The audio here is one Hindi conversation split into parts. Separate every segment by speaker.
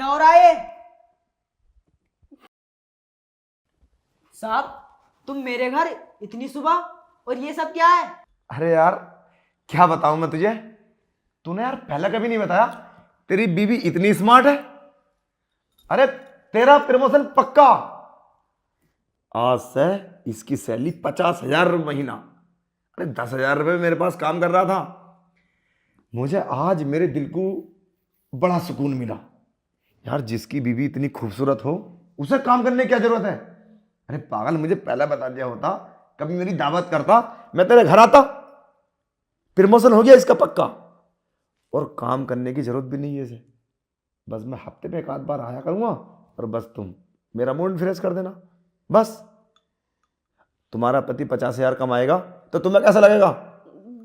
Speaker 1: क्या हो रहा है साहब? तुम मेरे घर इतनी सुबह और ये सब क्या है?
Speaker 2: अरे यार क्या बताऊं मैं तुझे। तूने यार पहले कभी नहीं बताया तेरी बीवी इतनी स्मार्ट है। अरे तेरा प्रमोशन पक्का। आज से इसकी सैलरी 50,000 महीना। अरे 10,000 रुपये मेरे पास काम कर रहा था। मुझे आज मेरे दिल को बड़ा सुकून मिला। यार जिसकी बीवी इतनी खूबसूरत हो उसे काम करने की क्या जरूरत है। अरे पागल, मुझे पहले बता दिया होता, कभी मेरी दावत करता, मैं तेरे घर आता। प्रमोशन हो गया इसका पक्का। और काम करने की जरूरत भी नहीं है इसे। बस मैं हफ्ते में एक आध बार आया करूंगा और बस तुम मेरा मूड फ्रेश कर देना। बस तुम्हारा पति 50,000 कमाएगा तो तुम्हें कैसा लगेगा?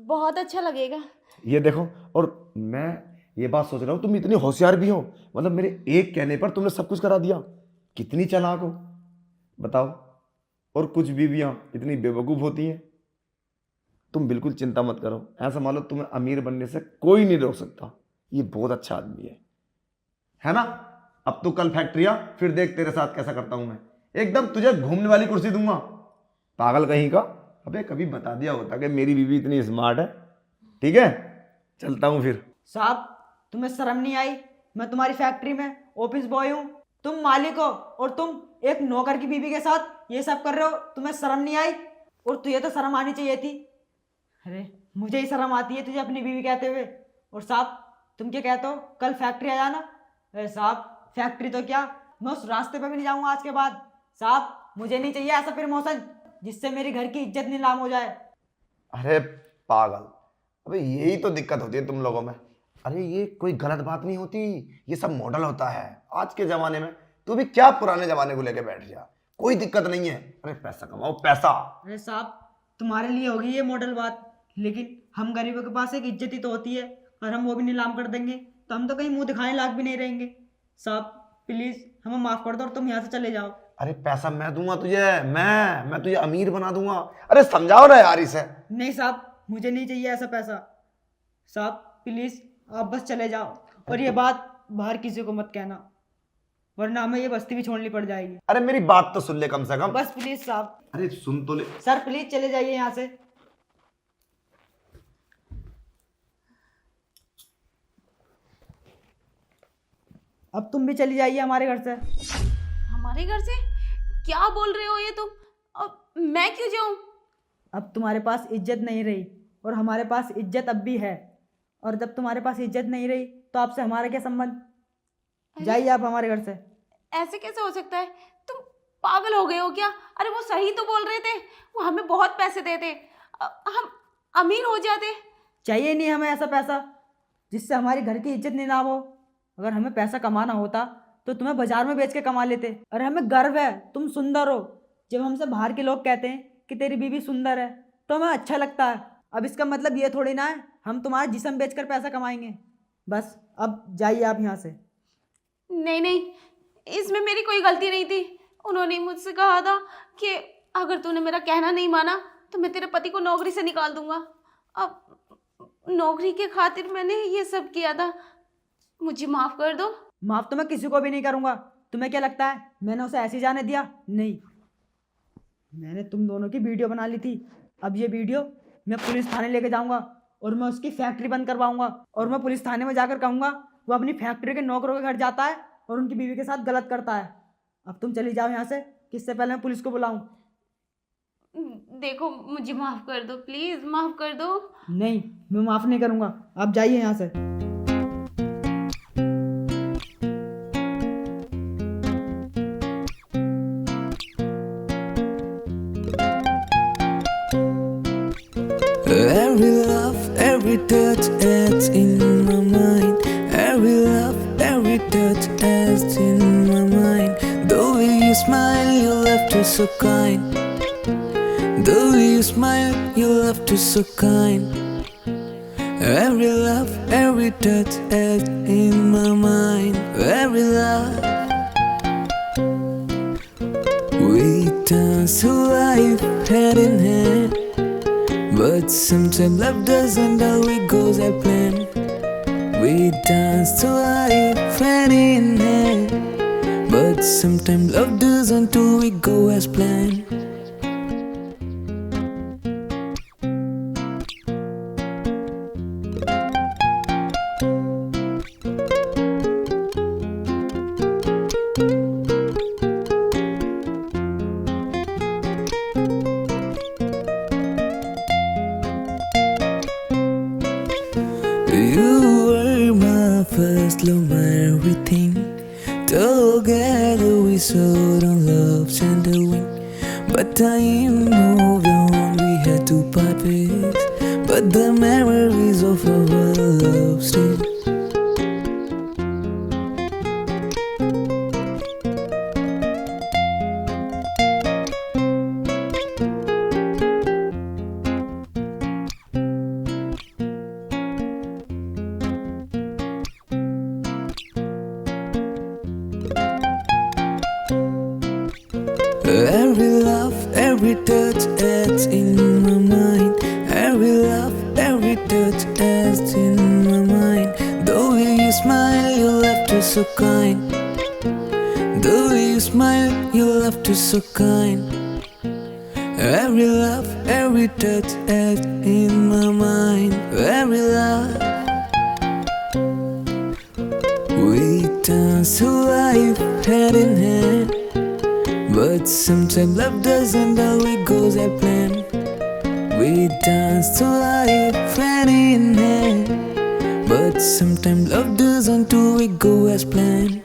Speaker 3: बहुत अच्छा लगेगा।
Speaker 2: ये देखो, और मैं ये बात सोच रहा हूं तुम इतनी होशियार भी हो। मतलब मेरे एक कहने पर तुमने सब कुछ करा दिया। कितनी चालाक हो बताओ। और कुछ बीवियां इतनी बेवकूफ होती हैं। तुम बिल्कुल चिंता मत करो, ऐसा मान लो तुम्हें अमीर बनने से कोई नहीं रोक सकता। ये बहुत अच्छा आदमी है ना? अब तो कल फैक्ट्रिया, फिर देख तेरे साथ कैसा करता हूं मैं। एकदम तुझे घूमने वाली कुर्सी दूंगा। पागल कहीं का। अबे कभी बता दिया होता कि मेरी बीवी इतनी स्मार्ट है। ठीक है, चलता हूं फिर।
Speaker 1: साहब तुम्हें शर्म नहीं आई? मैं तुम्हारी फैक्ट्री में ऑफिस बॉय हूँ, तुम मालिक हो और तुम एक नौकर की बीवी के साथ ये सब कर रहे हो। तुम्हें शर्म नहीं आई? और तुझे तो शर्म आनी चाहिए थी। अरे मुझे ही शर्म आती है तुझे अपनी बीवी कहते हुए। और साहब तुम क्या कहते हो, कल फैक्ट्री आ जाना? अरे साहब फैक्ट्री तो क्या, मैं उस रास्ते पे भी नहीं जाऊंगा आज के बाद। साहब मुझे नहीं चाहिए ऐसा प्रमोशन जिससे मेरी घर की इज्जत नीलाम हो जाए।
Speaker 2: अरे पागल, अबे यही तो दिक्कत होती है तुम लोगों में। अरे ये कोई गलत बात नहीं होती, ये सब मॉडल होता है आज के जमाने में। तू भी क्या पुराने जमाने को लेके बैठ जा, कोई दिक्कत नहीं है। अरे पैसा कमाओ पैसा।
Speaker 1: अरे साहब तुम्हारे लिए होगी ये मॉडल बात, लेकिन हम गरीबों के पास एक इज्जत ही तो होती है। और हम वो भी नीलाम कर देंगे तो हम तो कहीं मुंह दिखाने लायक भी नहीं रहेंगे। साहब प्लीज हमें माफ कर दो और तुम यहाँ से चले जाओ।
Speaker 2: अरे पैसा मैं दूंगा तुझे, मैं तुझे अमीर बना दूंगा। अरे समझाओ ना यार इसे।
Speaker 1: नहीं साहब मुझे नहीं चाहिए ऐसा पैसा। साहब प्लीज आप बस चले जाओ और ये बात बाहर किसी को मत कहना, वरना हमें ये बस्ती भी छोड़नी पड़ जाएगी।
Speaker 2: अरे मेरी बात तो सुन ले कम से कम।
Speaker 1: बस प्लीज साहब।
Speaker 2: अरे सुन तो ले।
Speaker 1: सर प्लीज चले जाइए यहाँ से। अब तुम भी चली जाइए हमारे घर से।
Speaker 3: हमारे घर से? क्या बोल रहे हो ये तुम? अब मैं क्यों जाऊं?
Speaker 1: अब तुम्हारे पास इज्जत नहीं रही और हमारे पास इज्जत अब भी है। और जब तुम्हारे पास इज्जत नहीं रही तो आपसे हमारा क्या संबंध? जाइए आप हमारे घर से।
Speaker 3: ऐसे कैसे हो सकता है? तुम पागल हो गए हो क्या? अरे वो सही तो बोल रहे थे, वो हमें बहुत पैसे देते, हम अमीर हो जाते।
Speaker 1: चाहिए नहीं हमें ऐसा पैसा जिससे हमारी घर की इज्जत नहीं ना हो। अगर हमें पैसा कमाना होता तो तुम्हें बाजार में बेच के कमा लेते। अरे हमें गर्व है तुम सुंदर हो। जब हमसे बाहर के लोग कहते हैं कि तेरी बीवी सुंदर है तो हमें अच्छा लगता है। अब इसका मतलब ये थोड़ी ना है हम तुम्हारा जिस्म बेचकर पैसा कमाएंगे। बस अब जाइए आप यहाँ से।
Speaker 3: नहीं नहीं, इसमें मेरी कोई गलती नहीं थी। उन्होंने मुझसे कहा था कि अगर तूने मेरा कहना नहीं माना तो मैं तेरे पति को नौकरी से निकाल दूंगा। अब नौकरी के खातिर मैंने ये सब किया था, मुझे माफ कर दो।
Speaker 1: माफ तो मैं किसी को भी नहीं करूँगा। तुम्हें क्या लगता है मैंने उसे ऐसे जाने दिया? नहीं, मैंने तुम दोनों की वीडियो बना ली थी। अब ये वीडियो मैं पुलिस थाने लेके जाऊंगा और मैं उसकी फैक्ट्री बंद करवाऊंगा। और मैं पुलिस थाने में जाकर कहूँगा वो अपनी फैक्ट्री के नौकरों के घर जाता है और उनकी बीवी के साथ गलत करता है। अब तुम चली जाओ यहाँ से, किससे पहले मैं पुलिस को बुलाऊं।
Speaker 3: देखो मुझे माफ कर दो, प्लीज माफ कर दो।
Speaker 1: नहीं, मैं माफ नहीं करूँगा। आप जाइए यहाँ से।
Speaker 4: Every love, every touch adds in my mind. Every love, every touch adds in my mind. The way you smile, your laughter so kind. The way you smile, your laughter so kind. Every love, every touch adds in my mind. Every love, we dance through life hand in hand. But sometimes love doesn't always go as planned. We dance to life hand in hand, but sometimes love doesn't do it go as planned. You were my first love, my everything. Together we soared on love's tender wing. But time moved on, we had to part ways. But the memories of our love stay. Every laugh, every touch adds in my mind. Every laugh, every touch adds in my mind. The way you smile, your laughter so kind. The way you smile, your laughter so kind. Every laugh, every touch adds in my mind. Every laugh, we dance to life hand in hand. But sometimes love doesn't always go as planned. We dance to life hand in hand, but sometimes love doesn't do it go as planned.